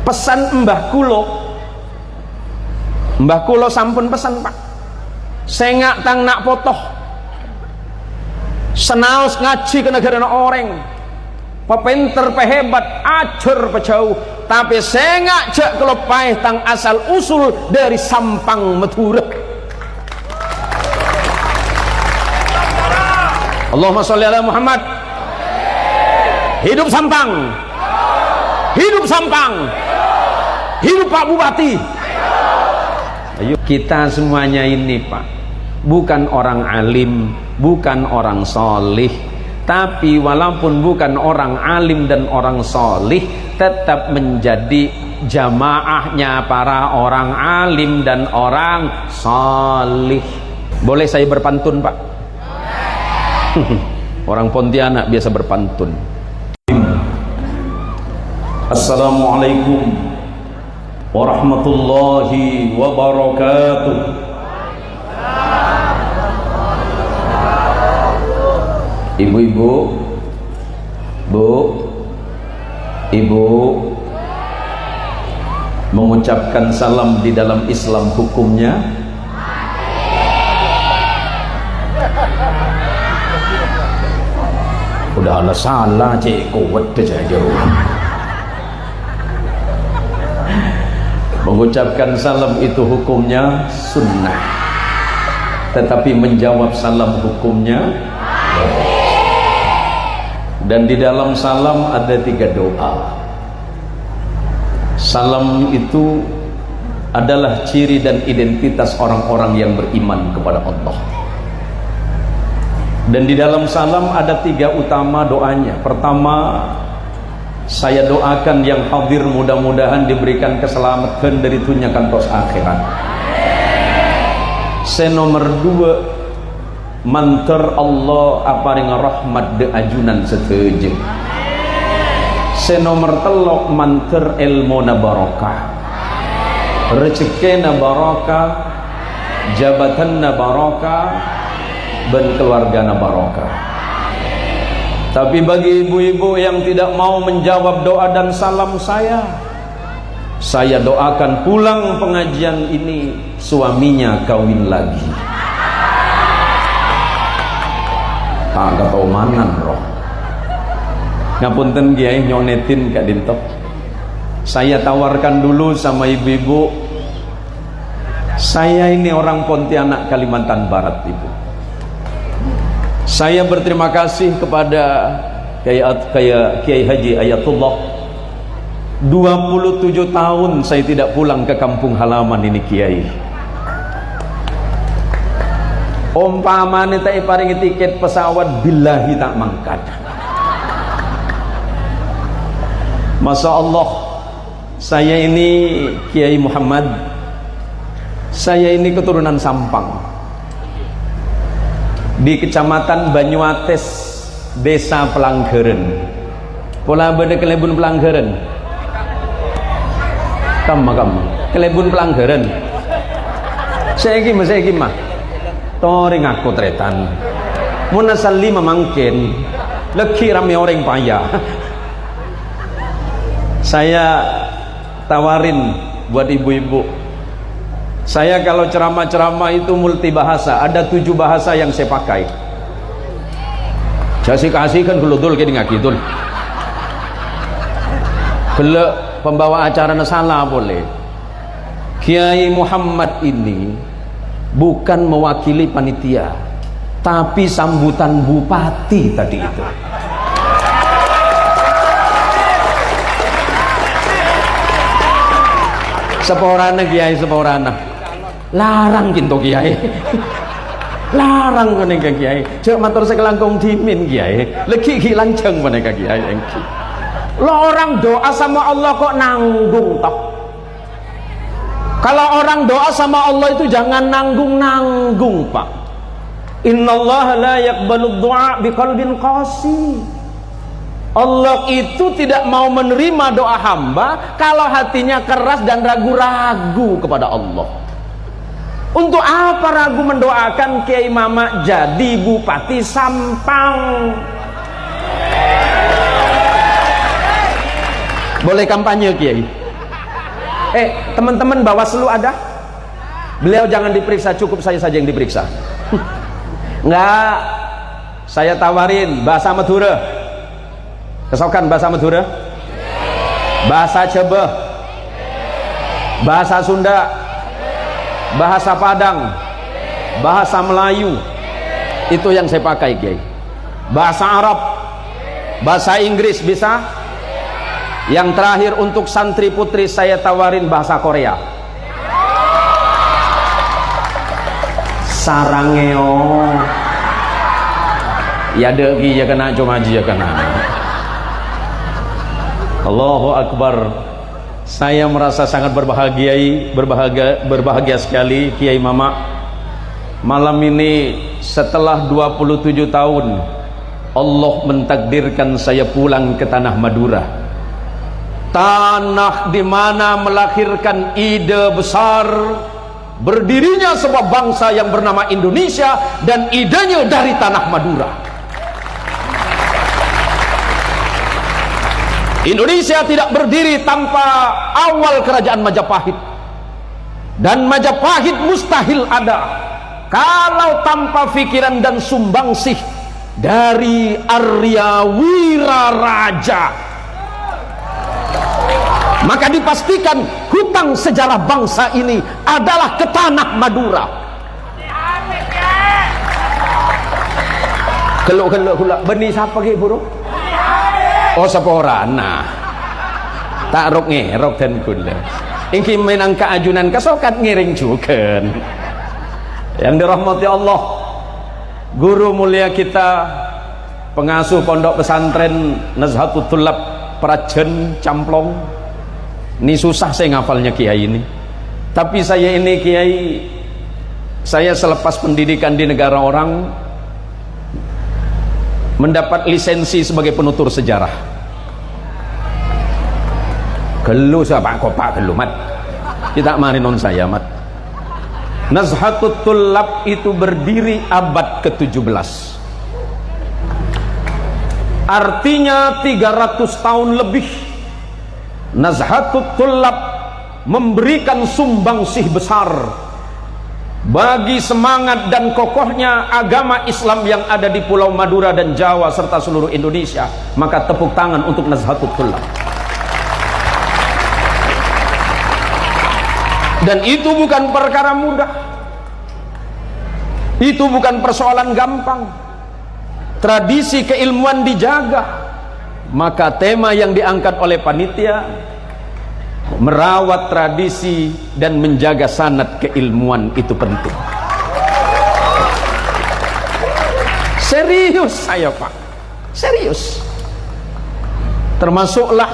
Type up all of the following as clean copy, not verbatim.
pesan Mbah Kulo sampun pesan Pak, sengak tang nak potoh senaos ngaji ke negara orang pepinter pehebat ajur pejauh, tapi sengak jak kelopai tang asal usul dari Sampang Madura. Allahumma sholli ala Muhammad. Hidup Sampang, hidup Sampang, hidup Pak Bupati. Ayo kita semuanya ini Pak, bukan orang alim, bukan orang solih, tapi walaupun bukan orang alim dan orang solih, tetap menjadi jamaahnya para orang alim dan orang solih. Boleh saya berpantun Pak? Orang Pontianak biasa berpantun. Assalamualaikum warahmatullahi wabarakatuh. Ibu-ibu, ibu mengucapkan salam di dalam Islam hukumnya udah ada salah cik kuat saja. Mengucapkan salam itu hukumnya sunnah, tetapi menjawab salam hukumnya. Dan di dalam salam ada 3 doa. Salam itu adalah ciri dan identitas orang-orang yang beriman kepada Allah. Dan di dalam salam ada 3 utama doanya. Pertama, saya doakan yang hadir mudah-mudahan diberikan keselamatan dari dunia kantos akhirat. Nomor 2, manter Allah aparing rahmat de ajunan setuju. Nomor 3, manter ilmu na barokah, rezeki na barokah, jabatan na barokah, dan keluarga na barokah. Tapi bagi ibu-ibu yang tidak mau menjawab doa dan salam saya doakan pulang pengajian ini suaminya kawin lagi. Tak ketaumanan roh. Ngapunten Kiai nyonetin Kak Dintok. Saya tawarkan dulu sama ibu-ibu. Saya ini orang Pontianak Kalimantan Barat, Ibu. Saya berterima kasih kepada Kiai Haji Ayatullah. 27 tahun saya tidak pulang ke kampung halaman ini Kiai. Umpamane tak paringi tiket pesawat billahi tak mangkat. Masya Allah, saya ini Kiai Muhammad. Saya ini keturunan Sampang. Di Kecamatan Banyuates, Desa Pelanggeren. Pola beda Kelebun Pelanggeren. Kamu Kelebun Pelanggeren. Saya gimana? Toring aku tretan. Munasali memangkin. Leki rame orang payah. Saya tawarin buat ibu-ibu. Saya kalau ceramah-ceramah itu multi bahasa, ada 7 bahasa yang saya pakai. Saya kasih kan geludul kayak gitu. Kalau pembawa acara salah boleh. Kiai Muhammad ini bukan mewakili panitia, tapi sambutan bupati tadi itu. Seporana Kiai, seporana. Larang kinto Kiai. Larang meneka Kiai. Cek matur sekelangkung dimin Kiai. Legi lanceng meneka Kiai. Lo orang doa sama Allah kok nanggung toh? Kalau orang doa sama Allah itu jangan nanggung-nanggung Pak. Innallaha la yaqbalu du'a biqalbin qasi. Allah itu tidak mau menerima doa hamba kalau hatinya keras dan ragu-ragu kepada Allah. Untuk apa ragu mendoakan Kiai Mama jadi Bupati Sampang? Boleh kampanye Kiai? Teman-teman Bawaslu ada? Beliau jangan diperiksa, cukup saya saja yang diperiksa. Enggak, saya tawarin bahasa Madura. Kesokan bahasa Madura, bahasa Cebeh, bahasa Sunda, bahasa Padang, bahasa Melayu. Itu yang saya pakai, Kiai. Bahasa Arab, bahasa Inggris bisa. Yang terakhir untuk santri putri saya tawarin bahasa Korea. Sarangeo ya degi ya kena, cuma aja ya kena. Allahu Akbar. Saya merasa sangat berbahagia sekali, Kiai Mama. Malam ini setelah 27 tahun Allah mentakdirkan saya pulang ke tanah Madura, tanah di mana melahirkan ide besar berdirinya sebuah bangsa yang bernama Indonesia, dan idenya dari tanah Madura. Indonesia tidak berdiri tanpa awal kerajaan Majapahit, dan Majapahit mustahil ada kalau tanpa pikiran dan sumbangsih dari Arya Wiraraja. Maka dipastikan hutang sejarah bangsa ini adalah ke tanah Madura. Keluk benih siapa ke burung? Oh seporana. Tak rok ngerok dan gula. Ingki menang keajunan kesokat ngiring juga. Yang dirahmati Allah, guru mulia kita, pengasuh pondok pesantren Nazhatul Thullab Prajen Camplong. Ini susah saya ngafalnya Kiai ini. Tapi saya ini Kiai, saya selepas pendidikan di negara orang mendapat lisensi sebagai penutur sejarah. Gelu siapa kopak gelu mat. Kita mari non saya mat. Nazhatul Thullab itu berdiri abad ke-17. Artinya 300 tahun lebih Nazhatul Thullab memberikan sumbangsih besar bagi semangat dan kokohnya agama Islam yang ada di Pulau Madura dan Jawa serta seluruh Indonesia. Maka tepuk tangan untuk Nazhatul Thullab. Dan itu bukan perkara mudah, itu bukan persoalan gampang. Tradisi keilmuan dijaga. Maka tema yang diangkat oleh panitia, merawat tradisi dan menjaga sanad keilmuan, itu penting. Serius saya Pak, serius. Termasuklah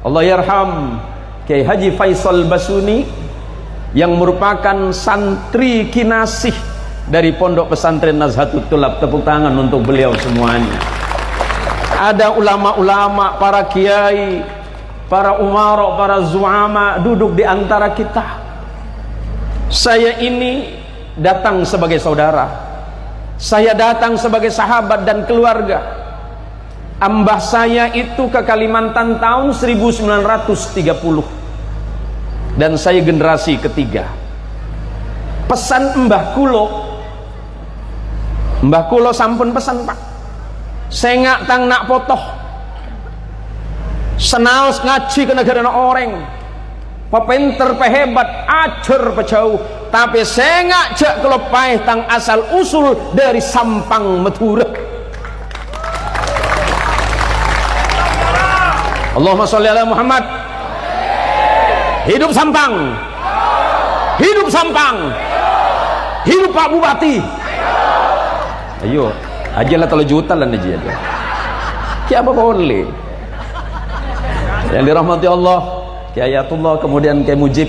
Allah yarham Kiai Haji Faisal Basuni yang merupakan santri kinasih dari pondok pesantren Nazhatul Thullab. Tepuk tangan untuk beliau semuanya. Ada ulama-ulama, para kiai, para umara, para zuama duduk di antara kita. Saya ini datang sebagai saudara, saya datang sebagai sahabat dan keluarga. Ambah saya itu ke Kalimantan tahun 1930 dan saya generasi ketiga. Pesan Mbah Kulo sampun pesan Pak, saya ngak tang nak potoh senaos ngaji ke negara orang pepinter pehebat ajar pejauh, tapi saya ngak jak kelopai tang asal usul dari Sampang Madura. Allahumma sholli ala Muhammad. Hidup Sampang, hidup Sampang, hidup Pak Bupati. Ayo aja lah 3 juta lah aja. Siapa boleh? Yang dirahmati Allah, Kiai Ayatullah, kemudian Kiai Mujib.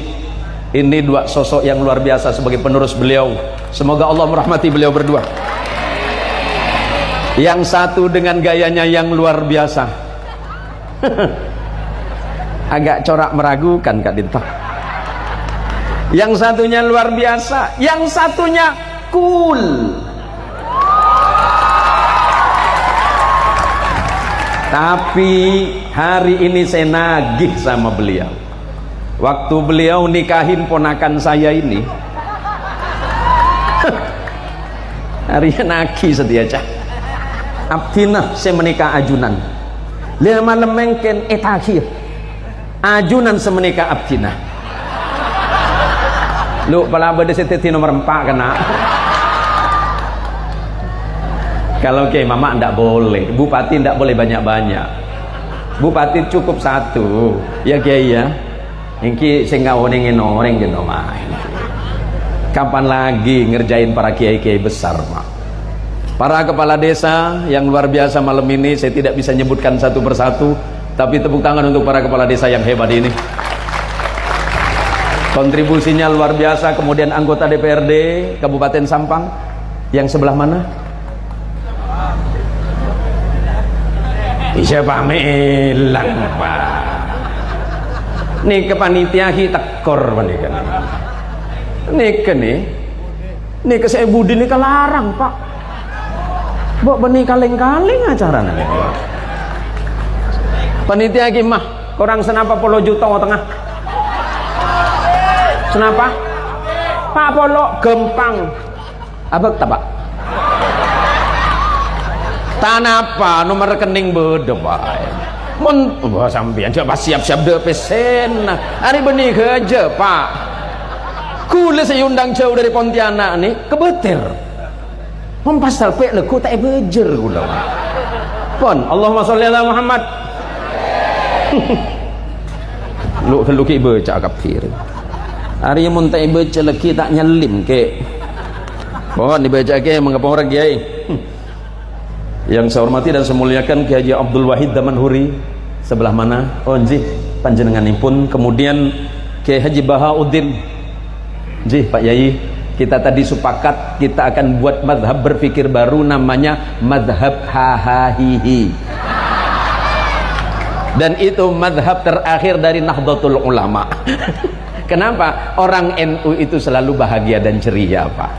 Ini 2 sosok yang luar biasa sebagai penerus beliau. Semoga Allah merahmati beliau berdua. Yang satu dengan gayanya yang luar biasa. Agak corak meragukan Kak Dinta. Yang satunya luar biasa, yang satunya cool. Tapi hari ini saya nagih sama beliau. waktu beliau nikahin ponakan saya ini harinya naki setia cah abdinah saya menikah ajunan dia malam mengken etakhir ajunan semenikah abdinah lu pala bade seteti nomor 4 kena kalau ke mama ndak boleh, bupati ndak boleh banyak-banyak, bupati cukup 1 ya kiai ya ingki sehingga onengin orang gitu main kapan lagi ngerjain para kiai-kiai besar mak. Para kepala desa yang luar biasa malam ini saya tidak bisa nyebutkan satu persatu, tapi tepuk tangan untuk para kepala desa yang hebat ini, kontribusinya luar biasa. Kemudian anggota DPRD Kabupaten Sampang yang sebelah mana? Siapa melang pak? Nih kepanitia kita tekor panikan. Nih ke saya budi nih kelarang pak. Bok benih kaleng-kaleng acara nanti. Panitia gimah, korang senapa polo juta tengah? Senapa? Pak polo gempang. Abek tak pak? Tanah apa nomor rekening beda pak? Mun sampean coba siap-siap de pesen. Hari benih kerja pak. Kula saya undang jauh dari Pontianak nih ke Betir. Pasal pek leku tak bejer kula. Pon Allahumma sholli ala Muhammad. Lu ki baca kafir. Hari mun tak baca leki tak nyelim ke. Pon dibaca ke mengapa orang kiai. Yang saya hormati dan saya muliakan Kiai Haji Abdul Wahid Damanhuri sebelah mana? Oh nggih panjenenganipun. Kemudian Kiai Haji Bahauddin. Nggih Pak Yai, kita tadi sepakat kita akan buat madhab berpikir baru namanya madhab hahahihi. Dan itu madhab terakhir dari Nahdlatul Ulama. Kenapa? Orang NU itu selalu bahagia dan ceria Pak.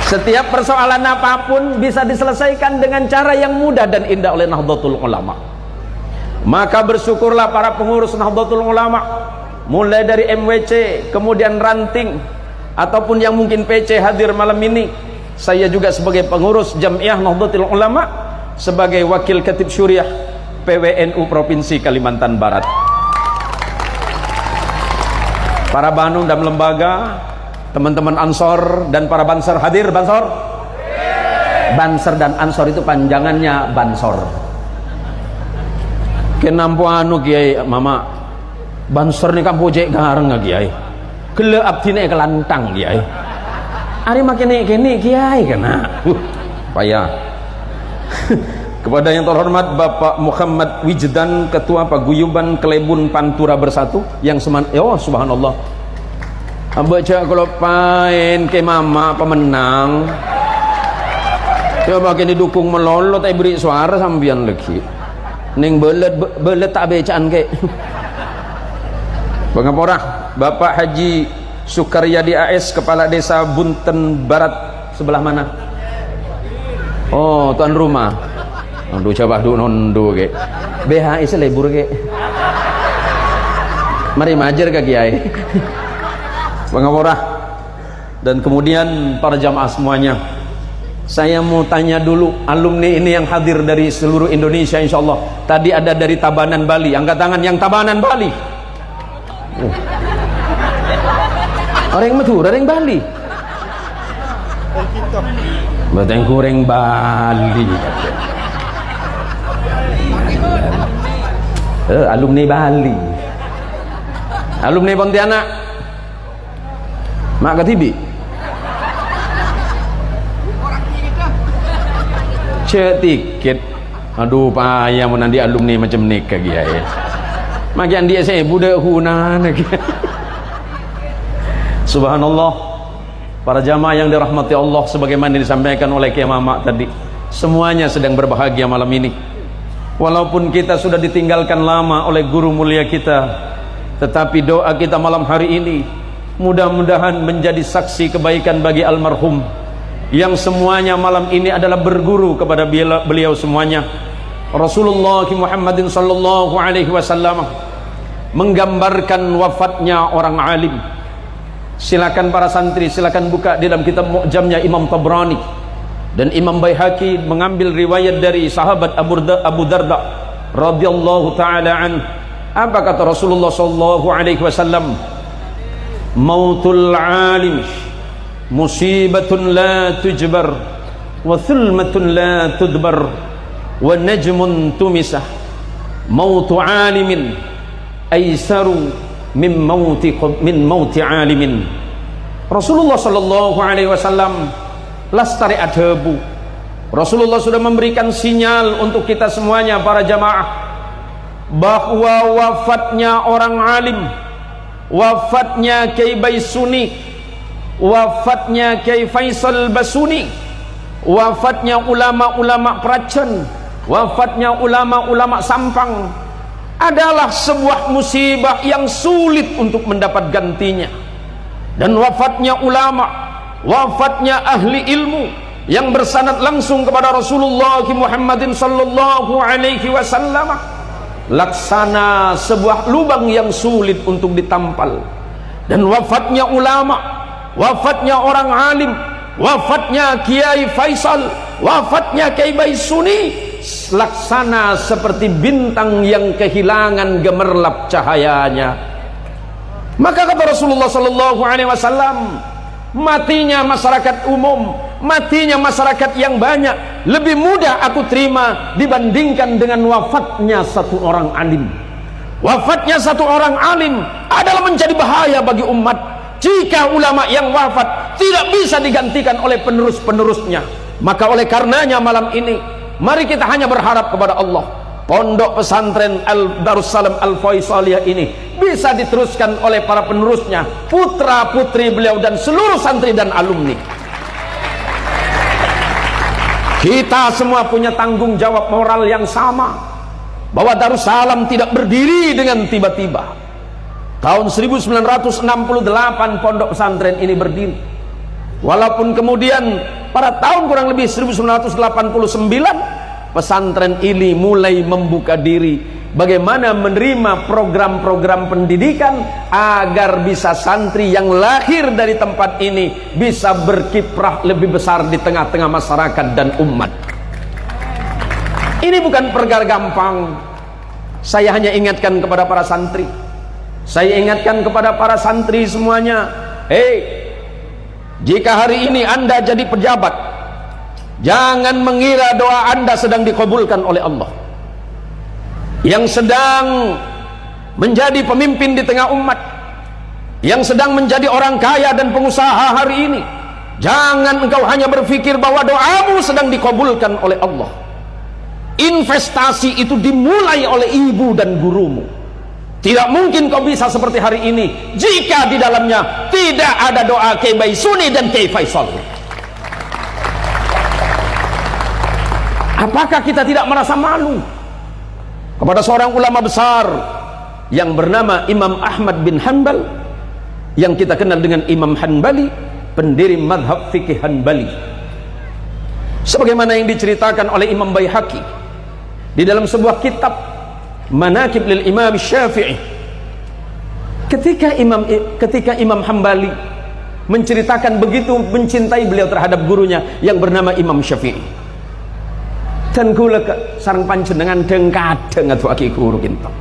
Setiap persoalan apapun bisa diselesaikan dengan cara yang mudah dan indah oleh Nahdlatul Ulama. Maka bersyukurlah para pengurus Nahdlatul Ulama, mulai dari MWC, kemudian ranting, ataupun yang mungkin PC hadir malam ini. Saya juga sebagai pengurus Jamiah Nahdlatul Ulama, sebagai wakil Khatib Syuriah PWNU Provinsi Kalimantan Barat. Para Banung dan lembaga, teman-teman Ansor dan para Bansor hadir. Bansor? Banser dan Ansor itu panjangannya Bansor. Kenampu anu kiai mama Bansor ni kan pojek gareng kiai. Kele abdine kelantang kiai. Ari makin kene kiai kena. Payah. Kepada yang terhormat Bapak Muhammad Wijdan, Ketua Paguyuban Kelebun Pantura Bersatu yang oh subhanallah. Baca kalau pain ke mama pemenang coba kini dukung melolot beri suara sambian lagi ning belet tak becaan ke pengaporah Bapak Haji Sukaryadi AS Kepala Desa Bunten Barat sebelah mana? Oh tuan rumah. Aduh coba nondo ke BHS lebur ke mari majer ke kiai. Pengapora dan kemudian para jamaah semuanya, saya mau tanya dulu alumni ini yang hadir dari seluruh Indonesia insyaallah. Tadi ada dari Tabanan Bali, angkat tangan yang Tabanan Bali. Orang Madura, orang Bali. Batang goreng Bali. Alumni Bali, alumni Pontianak. Mak Katibi cek tiket. Aduh payah mau nanti alumni macam nikah dia ya makin dia saya budak hunan. Subhanallah, para jamaah yang dirahmati Allah, sebagaimana disampaikan oleh Kiai Mama tadi, semuanya sedang berbahagia malam ini. Walaupun kita sudah ditinggalkan lama oleh guru mulia kita, tetapi doa kita malam hari ini mudah-mudahan menjadi saksi kebaikan bagi almarhum yang semuanya malam ini adalah berguru kepada beliau semuanya. Rasulullah Muhammadin sallallahu alaihi wasallam menggambarkan wafatnya orang alim. Silakan para santri, silakan buka di dalam kitab Mu'jamnya Imam Tabrani, dan Imam Baihaqi mengambil riwayat dari sahabat Abu Darda radhiyallahu taala an. Apa kata Rasulullah sallallahu alaihi wasallam? Mautul alim musibatun la tujbar wa thulmatun la tudbar wa najmun tumisah. Mautu alimin aisaru min mauti alimin. Rasulullah sallallahu alaihi wasallam lastari adhabu. Rasulullah sudah memberikan sinyal untuk kita semuanya para jamaah bahwa wafatnya orang alim, wafatnya Kiai Baisuni, wafatnya Kiai Faisal Basuni, wafatnya ulama-ulama Pracan, wafatnya ulama-ulama Sampang adalah sebuah musibah yang sulit untuk mendapat gantinya. Dan wafatnya ulama, wafatnya ahli ilmu yang bersanad langsung kepada Rasulullah Muhammadin sallallahu alaihi wasallam laksana sebuah lubang yang sulit untuk ditampal. Dan wafatnya ulama, wafatnya orang alim, wafatnya Kiai Faisal, wafatnya Kiai Baisuni laksana seperti bintang yang kehilangan gemerlap cahayanya. Maka kata Rasulullah sallallahu alaihi wasallam, matinya masyarakat umum, matinya masyarakat yang banyak lebih mudah aku terima dibandingkan dengan wafatnya satu orang alim. Wafatnya satu orang alim adalah menjadi bahaya bagi umat jika ulama yang wafat tidak bisa digantikan oleh penerus-penerusnya. Maka oleh karenanya malam ini mari kita hanya berharap kepada Allah, pondok pesantren Darussalam Al-Faisaliyah ini bisa diteruskan oleh para penerusnya, putra putri beliau dan seluruh santri dan alumni. Kita semua punya tanggung jawab moral yang sama, bahwa Darussalam tidak berdiri dengan tiba-tiba. Tahun 1968 pondok pesantren ini berdiri, walaupun kemudian pada tahun kurang lebih 1989 pesantren ini mulai membuka diri bagaimana menerima program-program pendidikan agar bisa santri yang lahir dari tempat ini bisa berkiprah lebih besar di tengah-tengah masyarakat dan umat. Ini bukan perkara gampang. Saya hanya ingatkan kepada para santri, saya ingatkan kepada para santri semuanya, jika hari ini Anda jadi pejabat, jangan mengira doa Anda sedang dikabulkan oleh Allah. Yang sedang menjadi pemimpin di tengah umat, yang sedang menjadi orang kaya dan pengusaha hari ini, jangan engkau hanya berpikir bahwa doamu sedang dikabulkan oleh Allah. Investasi itu dimulai oleh ibu dan gurumu. Tidak mungkin kau bisa seperti hari ini jika di dalamnya tidak ada doa Kiai Baisuni dan Kiai Faisal. Apakah kita tidak merasa malu kepada seorang ulama besar yang bernama Imam Ahmad bin Hanbal, yang kita kenal dengan Imam Hanbali, pendiri madhab fikih Hanbali, sebagaimana yang diceritakan oleh Imam Baihaqi di dalam sebuah kitab Manaqib lil Imam Syafi'i. Ketika Imam Hanbali menceritakan begitu mencintai beliau terhadap gurunya yang bernama Imam Syafi'i, dan kula sareng panjenengan deng kadang ngaduake guru kinto.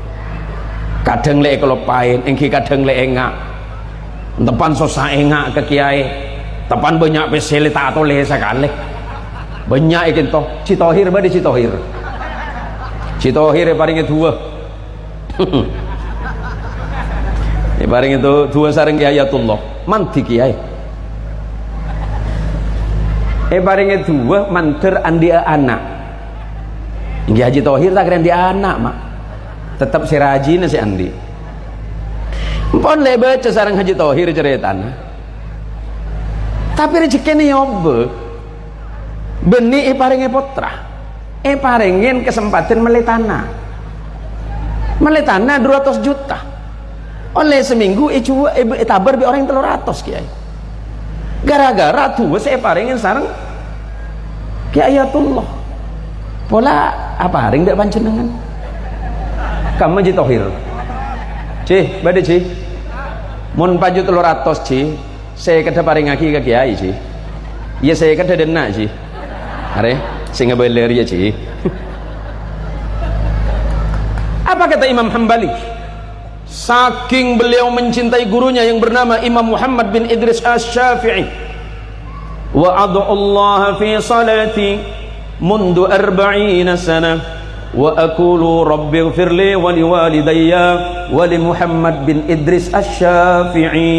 Kadang lek kelopain, engki kadang lek engak. Tepan sosa engak ke kiai, tepan banyak pesele tak atole sekali. Banyak kinto. Citohir bade Citohir. Citohir paringe dua. Paringe dua sareng Kiai Ayatullah. Mandi kiai. Paringe dua manter andi anak. Inggih Haji Tohir tak keren di anak mak, tetap si rajin si Andi. Pon le baca sareng Haji Tohir ceritana. Tapi rezekine yobe. Beni paringe putra. Paringin kesempatan meletana. Meletana 200 juta. Oleh seminggu tabar bi orang 300 kiai. Gara-gara tuh saya paringin sareng Kiai Ayatullah. Pola apa haring ndak panjenengan kamu Ji Tohir Ci badhe Ci mun paju 300 Ci saya kada paringake ke kiai Ci ya saya kada denak Ci are sing ngebeler ya Ci apa kata Imam Hambali saking beliau mencintai gurunya yang bernama Imam Muhammad bin Idris Asy-Syafi'i wa ad'u Allah fi salati mundu 40 sana wa aqulu rabbighfir li wa liwalidayya wa li Muhammad bin Idris Asy-Syafi'i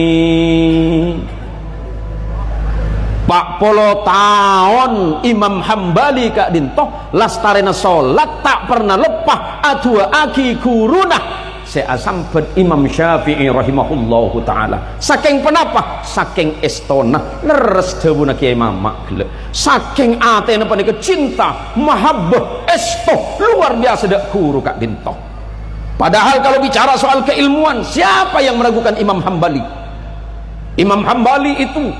40 tahun Imam Hambali Kak Dinto lastarena salat tak pernah lepah adua aki guruna saya sambet Imam Syafi'i rahimahullahu ta'ala saking penapa saking estona leres dawuhna Kiai Mamak saking atene panika cinta mahabbah esto luar biasa dak guru Kak Dinto padahal kalau bicara soal keilmuan siapa yang meragukan Imam Hambali Imam Hambali itu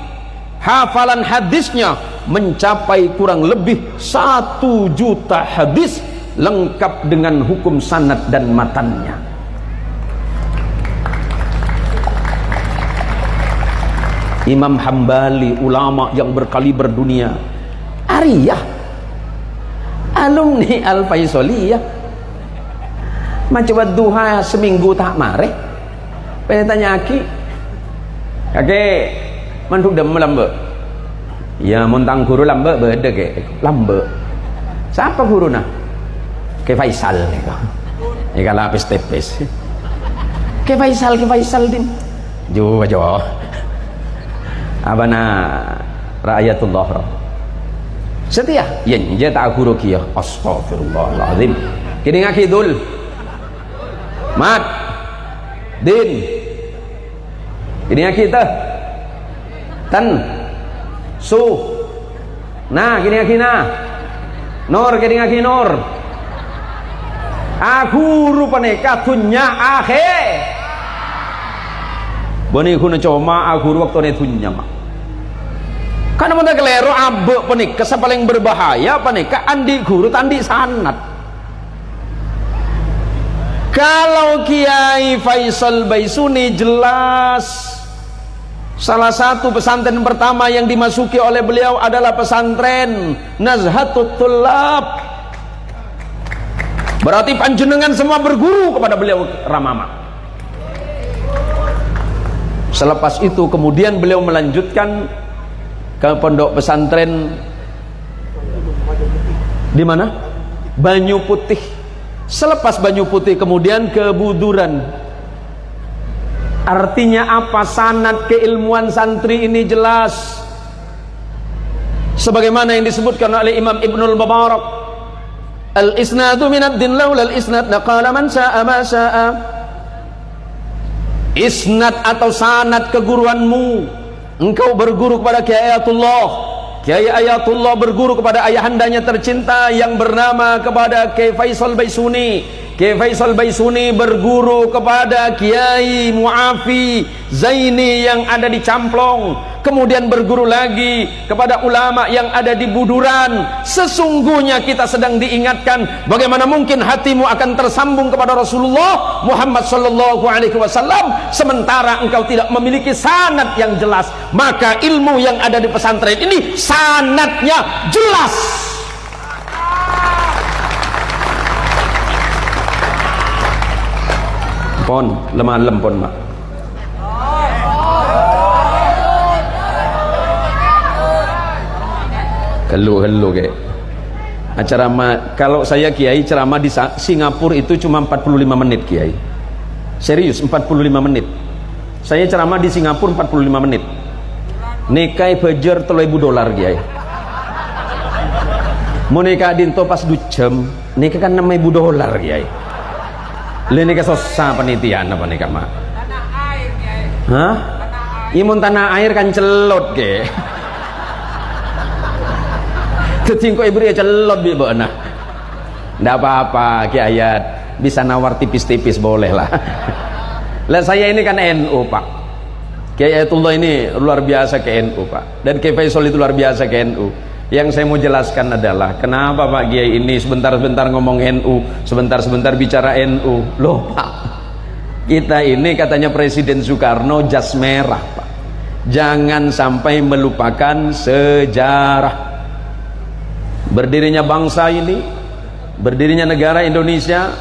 hafalan hadisnya mencapai kurang lebih 1 juta hadis lengkap dengan hukum sanad dan matannya Imam Hambali ulama yang berkaliber dunia Ariyah alumni Al-Faisaliyah macam duha seminggu tak mare pengen tanya aki kakek manduk dem lambe ya montang guru lambe beda ke lambe siapa guru nah ke Faisal nih ya kalau lapis tepes ke Faisal din jo abana rakyatullah setia yen je tak guru kieu astagfirullahalazim kini ngakidul mat din kini ngakita tan su nah kini ngakina nur kini ngaki nur guru paneka dunya akhir bani kuna coma guru waktu ne dunya mah karena mana kelero abe panika paling berbahaya panika andi guru tandi sanat kalau Kiai Faisal Baisuni jelas salah satu pesantren pertama yang dimasuki oleh beliau adalah pesantren Nazhatut Thullab berarti panjenengan semua berguru kepada beliau Ramama selepas itu kemudian beliau melanjutkan ke pondok pesantren di mana? Banyu Putih. Selepas Banyu Putih kemudian ke Buduran. Artinya apa? Sanad keilmuan santri ini jelas sebagaimana yang disebutkan oleh Imam Ibnul Mubarak, al-isnadu minad din laula al-isnad laqala man sa'a ma sa'a. Isnad atau sanad keguruanmu, engkau berguru kepada Kiai Ayatullah, Kiai Ayatullah berguru kepada ayahandanya tercinta yang bernama kepada Kiai Faisal Baisuni, Kiai Faisal Baisuni berguru kepada Kiai Muafi Zaini yang ada di Camplong, kemudian berguru lagi kepada ulama yang ada di Buduran. Sesungguhnya kita sedang diingatkan bagaimana mungkin hatimu akan tersambung kepada Rasulullah Muhammad sallallahu alaihi wasallam sementara engkau tidak memiliki sanad yang jelas. Maka ilmu yang ada di pesantren ini sanadnya jelas. Pon lemah lempon mak helu kayak acara kalau saya kiai ceramah di Singapura itu cuma 45 menit kiai, serius 45 menit. Saya ceramah di Singapura 45 menit. Nikai bajar $3,000 kiai. Mau nikah dinto pas 2 jam, nikah kan $6,000 kiai. Lain nikah susah penitian apa nikah mak? Tanah air kiai. Hah? Imun tanah air kan celot ke. Ketingko ibu dia celot bi beuna. Ndak apa-apa Ki Ayat, bisa nawar tipis-tipis boleh lah. Lah saya ini kan NU Pak. Ki Ayatullah ini luar biasa ke NU Pak. Dan Ki Faisal itu luar biasa ke NU. Yang saya mau jelaskan adalah kenapa Pak Kiai ini sebentar-sebentar ngomong NU, sebentar-sebentar bicara NU. Loh Pak, kita ini katanya Presiden Soekarno jas merah Pak. Jangan sampai melupakan sejarah. Berdirinya bangsa ini, berdirinya negara Indonesia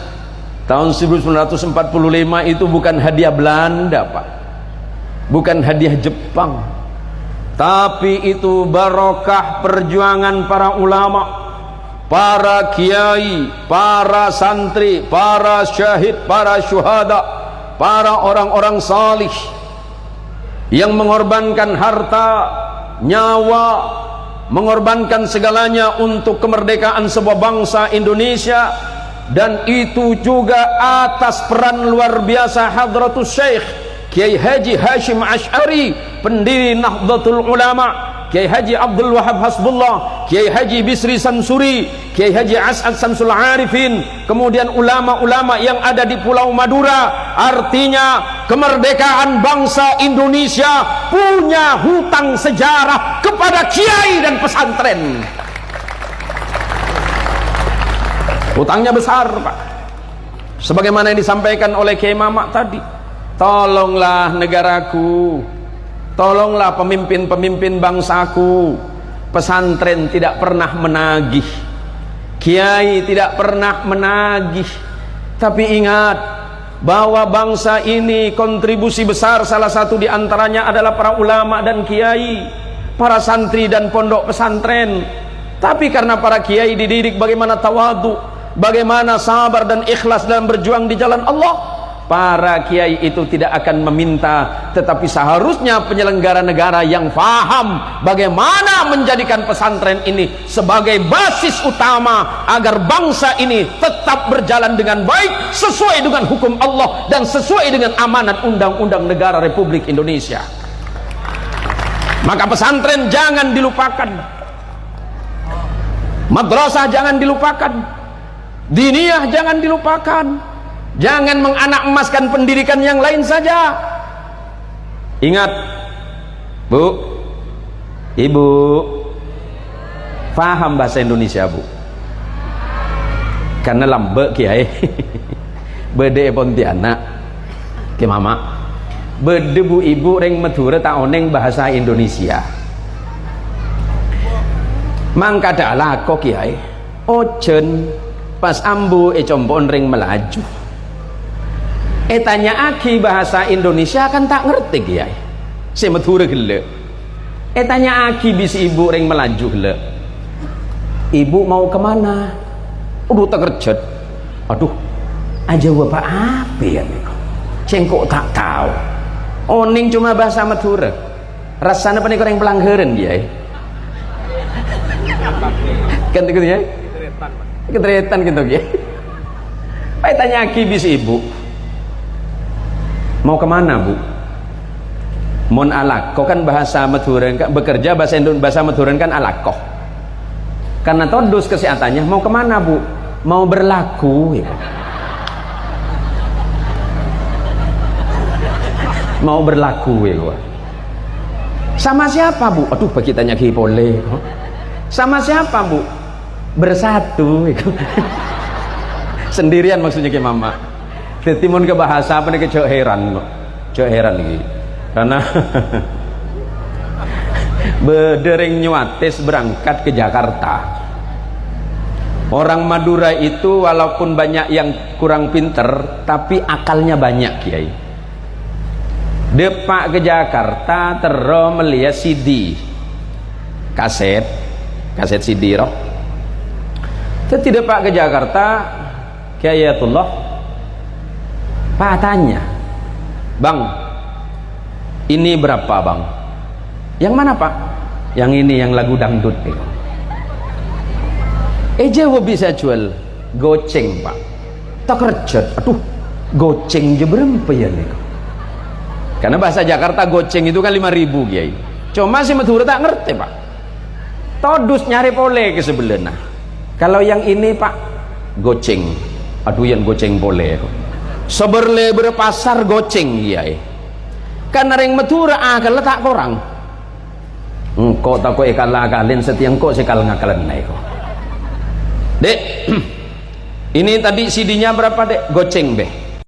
tahun 1945 itu bukan hadiah Belanda Pak, bukan hadiah Jepang, tapi itu barokah perjuangan para ulama, para kiai, para santri, para syahid, para syuhada, para orang-orang salih yang mengorbankan harta, nyawa, mengorbankan segalanya untuk kemerdekaan sebuah bangsa Indonesia. Dan itu juga atas peran luar biasa Hadratus Syekh Kiai Haji Hashim Asy'ari, pendiri Nahdlatul Ulama, Kiai Haji Abdul Wahab Hasbullah, Kiai Haji Bisri Samsuri, Kiai Haji As'ad Samsul Arifin, kemudian ulama-ulama yang ada di Pulau Madura. Artinya kemerdekaan bangsa Indonesia punya hutang sejarah kepada kiai dan pesantren. Hutangnya besar Pak, sebagaimana yang disampaikan oleh Kiai Mamak tadi. Tolonglah negaraku, tolonglah pemimpin-pemimpin bangsaku. Pesantren tidak pernah menagih, kiai tidak pernah menagih, tapi ingat bahwa bangsa ini kontribusi besar salah satu diantaranya adalah para ulama dan kiai, para santri dan pondok pesantren. Tapi karena para kiai dididik bagaimana tawadu, bagaimana sabar dan ikhlas dalam berjuang di jalan Allah, para kiai itu tidak akan meminta, tetapi seharusnya penyelenggara negara yang faham bagaimana menjadikan pesantren ini sebagai basis utama agar bangsa ini tetap berjalan dengan baik sesuai dengan hukum Allah dan sesuai dengan amanat undang-undang negara Republik Indonesia. Maka pesantren jangan dilupakan, madrasah jangan dilupakan, diniyah jangan dilupakan. Jangan menganak emaskan pendidikan yang lain saja. Ingat Bu, Ibu paham bahasa Indonesia Bu? Karena lambe kiai bede Pontianak ke mama bede Bu Ibu reng Madura tak oneng bahasa Indonesia. Mangka dalah kok kiai ojen pas ambu compon reng melaju. Tanya aki bahasa Indonesia kan tak ngerti kiai. Si Madura gele. Tanya aki bisi ibu reng melaju gele. Ibu mau kemana? Udah tak kerjat. Aduh, aja bapak apa ya nih? Cengkok tak tahu. Oning cuma bahasa Madura. Rasanya apa nih orang pelanggaran kiai? Kan gitu ya? Keteretan gitu kiai. Tanya aki bisi ibu. Mau kemana Bu? Mon alakoh kan bahasa Maduran kan, bekerja bahasa Indonesia bahasa Maduran kan alakoh. Karena todus kesehatannya mau kemana Bu? Mau berlaku ya. Mau berlaku ya. Sama siapa Bu? Aduh bagi tanya Ki boleh. Sama siapa Bu? Bersatu ya. Sendirian maksudnya Ki Mama. Timun ke bahasa apa nih ke heran kok, heran lagi karena bedereng nyuates berangkat ke Jakarta. Orang Madura itu walaupun banyak yang kurang pinter tapi akalnya banyak kiai. Depak ke Jakarta terus melihat CD kaset CD roh. Tidak Pak ke Jakarta Kiaiatullah Pak tanya, Bang, ini berapa Bang? Yang mana Pak? Yang ini, yang lagu dangdut jawab bisa jual goceng Pak. Tak kerja, aduh goceng aja berapa ya nih? Karena bahasa Jakarta goceng itu kan 5.000 kiai. Cuma si Madura tak ngerti Pak. Todus nyari pole ke sebelah. Kalau yang ini Pak goceng, aduh yang goceng pole. Seberle berpasar goceng kiai. Karena ring Madura kalau tak korang engkau tak kau akal-akalin setiap engkau sekal ngakalan naik kau. Dek, ini tadi CD-nya berapa dek? Goceng be.